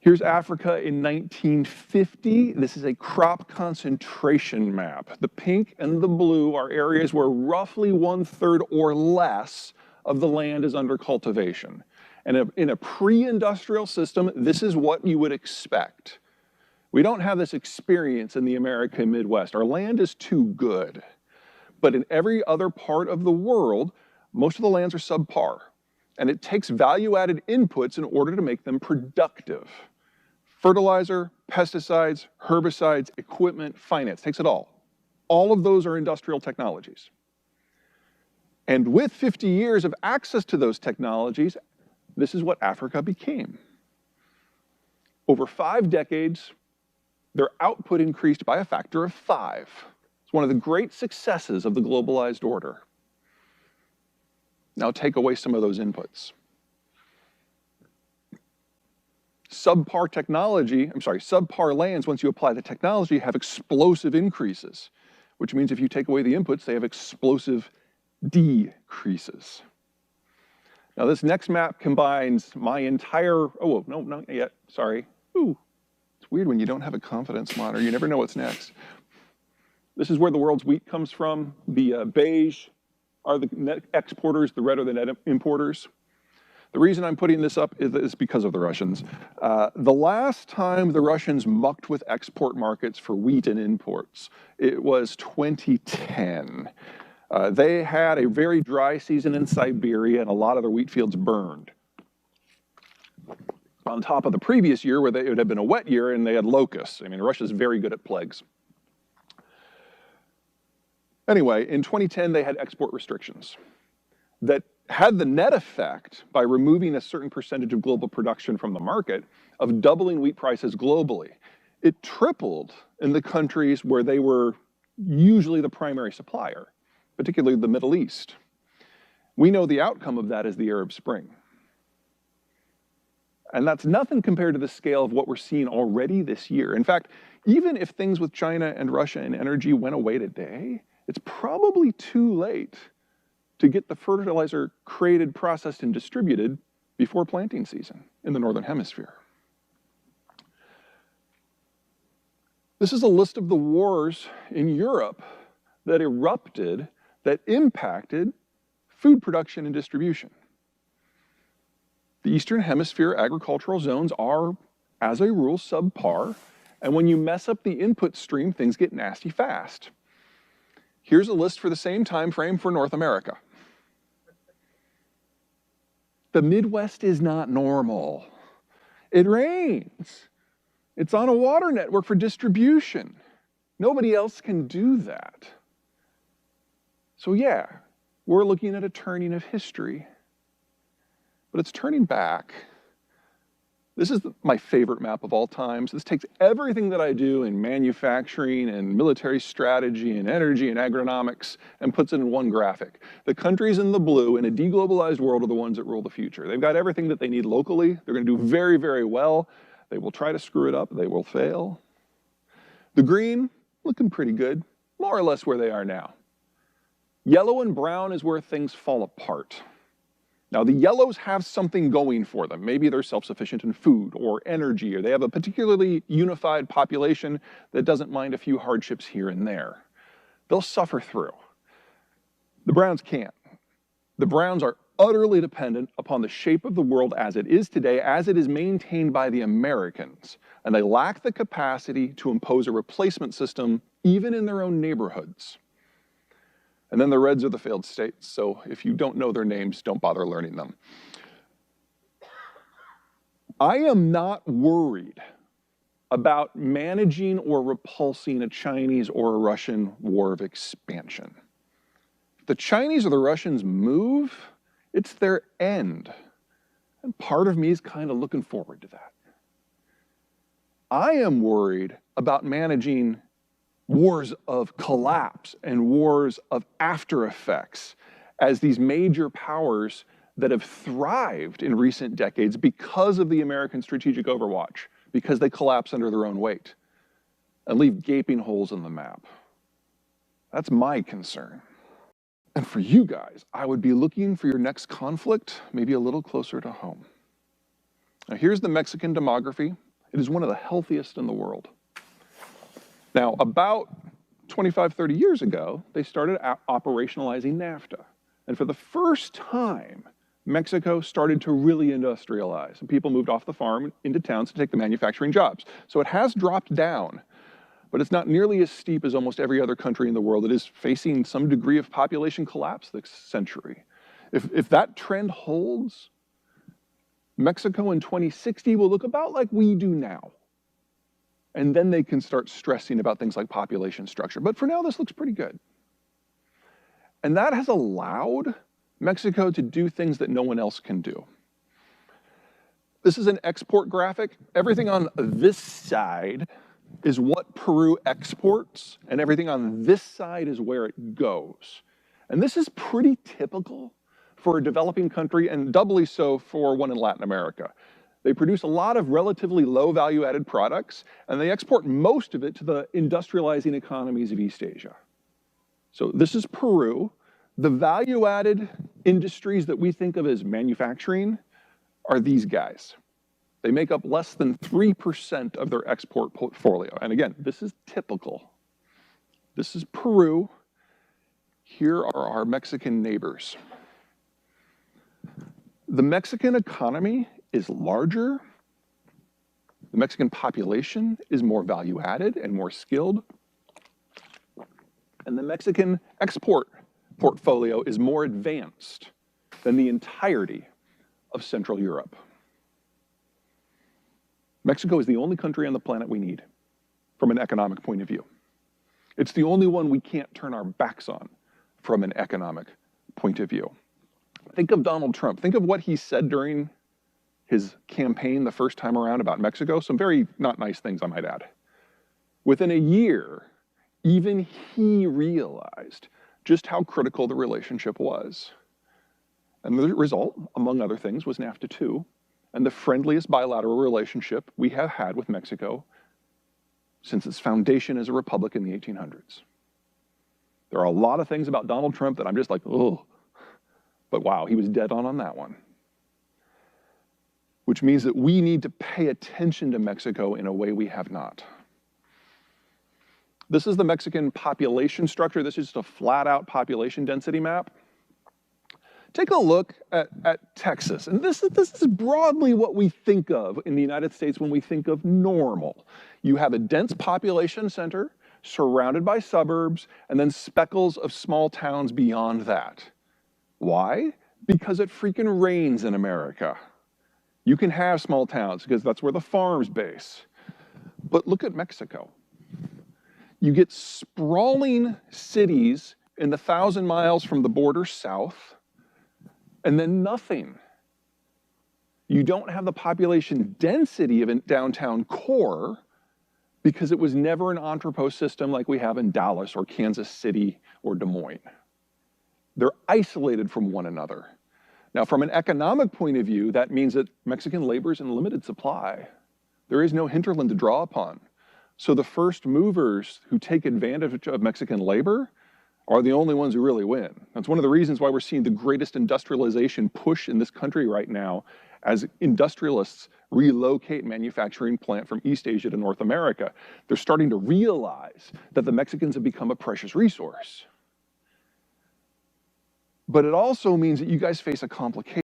Here's Africa in 1950. This is a crop concentration map. The pink and the blue are areas where roughly 1/3 or less of the land is under cultivation. And in a pre-industrial system, this is what you would expect. We don't have this experience in the American Midwest. Our land is too good. But in every other part of the world, most of the lands are subpar. And it takes value-added inputs in order to make them productive. Fertilizer, pesticides, herbicides, equipment, finance, takes it all. All of those are industrial technologies. And with 50 years of access to those technologies, this is what Africa became. Over 5 decades, their output increased by a factor of 5. It's one of the great successes of the globalized order. Now take away some of those inputs. Subpar lands, once you apply the technology, have explosive increases, which means if you take away the inputs, they have explosive decreases. Now this next map combines my entire, oh, no, not yet, sorry. Ooh, it's weird when you don't have a confidence monitor, you never know what's next. This is where the world's wheat comes from. The beige are the net exporters, the red are the net importers. The reason I'm putting this up is because of the Russians. The last time the Russians mucked with export markets for wheat and imports, it was 2010. They had a very dry season in Siberia and a lot of their wheat fields burned. On top of the previous year where it would have been a wet year and they had locusts. I mean, Russia's very good at plagues. Anyway, in 2010, they had export restrictions that had the net effect, by removing a certain percentage of global production from the market, of doubling wheat prices globally. It tripled in the countries where they were usually the primary supplier, particularly the Middle East. We know the outcome of that is the Arab Spring. And that's nothing compared to the scale of what we're seeing already this year. In fact, even if things with China and Russia and energy went away today, it's probably too late to get the fertilizer created, processed, and distributed before planting season in the Northern Hemisphere. This is a list of the wars in Europe that erupted, that impacted food production and distribution. The Eastern Hemisphere agricultural zones are, as a rule, subpar, and when you mess up the input stream, things get nasty fast. Here's a list for the same time frame for North America. The Midwest is not normal. It rains. It's on a water network for distribution. Nobody else can do that. So yeah, we're looking at a turning of history, but it's turning back. This is my favorite map of all time. So this takes everything that I do in manufacturing and military strategy and energy and agronomics and puts it in one graphic. The countries in the blue in a deglobalized world are the ones that rule the future. They've got everything that they need locally. They're going to do very, very well. They will try to screw it up. They will fail. The green, looking pretty good, more or less where they are now. Yellow and brown is where things fall apart. Now, the yellows have something going for them. Maybe they're self-sufficient in food or energy, or they have a particularly unified population that doesn't mind a few hardships here and there. They'll suffer through. The browns can't. The browns are utterly dependent upon the shape of the world as it is today, as it is maintained by the Americans, and they lack the capacity to impose a replacement system even in their own neighborhoods. And then the reds are the failed states, so if you don't know their names, don't bother learning them. I am not worried about managing or repulsing a Chinese or a Russian war of expansion. If the Chinese or the Russians move, it's their end. And part of me is kind of looking forward to that. I am worried about managing wars of collapse and wars of after effects as these major powers that have thrived in recent decades because of the American strategic overwatch, because they collapse under their own weight and leave gaping holes in the map. That's my concern. And for you guys, I would be looking for your next conflict maybe a little closer to home. Now here's the Mexican demography. It is one of the healthiest in the world. Now, about 25, 30 years ago, they started operationalizing NAFTA. And for the first time, Mexico started to really industrialize, and people moved off the farm into towns to take the manufacturing jobs. So it has dropped down, but it's not nearly as steep as almost every other country in the world. It is facing some degree of population collapse this century. If that trend holds, Mexico in 2060 will look about like we do now. And then they can start stressing about things like population structure. But for now, this looks pretty good. And that has allowed Mexico to do things that no one else can do. This is an export graphic. Everything on this side is what Peru exports, and everything on this side is where it goes. And this is pretty typical for a developing country, and doubly so for one in Latin America. They produce a lot of relatively low value-added products, and they export most of it to the industrializing economies of East Asia. So this is Peru. The value-added industries that we think of as manufacturing are these guys. They make up less than 3% of their export portfolio. And again, this is typical. This is Peru. Here are our Mexican neighbors. The Mexican economy is larger. The Mexican population is more value-added and more skilled. And the Mexican export portfolio is more advanced than the entirety of Central Europe. Mexico is the only country on the planet we need from an economic point of view. It's the only one we can't turn our backs on from an economic point of view. Think of Donald Trump. Think of what he said during his campaign the first time around about Mexico. Some very not nice things, I might add. Within a year, even he realized just how critical the relationship was. And the result, among other things, was NAFTA 2, and the friendliest bilateral relationship we have had with Mexico since its foundation as a republic in the 1800s. There are a lot of things about Donald Trump that I'm just like, oh, but wow, he was dead on that one. Which means that we need to pay attention to Mexico in a way we have not. This is the Mexican population structure. This is just a flat out population density map. Take a look at Texas. And this is broadly what we think of in the United States when we think of normal. You have a dense population center surrounded by suburbs and then speckles of small towns beyond that. Why? Because it freaking rains in America. You can have small towns because that's where the farms base. But look at Mexico. You get sprawling cities in the 1,000 miles from the border south, and then nothing. You don't have the population density of a downtown core because it was never an entrepot system like we have in Dallas or Kansas City or Des Moines. They're isolated from one another. Now, from an economic point of view, that means that Mexican labor is in limited supply. There is no hinterland to draw upon. So the first movers who take advantage of Mexican labor are the only ones who really win. That's one of the reasons why we're seeing the greatest industrialization push in this country right now as industrialists relocate manufacturing plant from East Asia to North America. They're starting to realize that the Mexicans have become a precious resource. But it also means that you guys face a complication.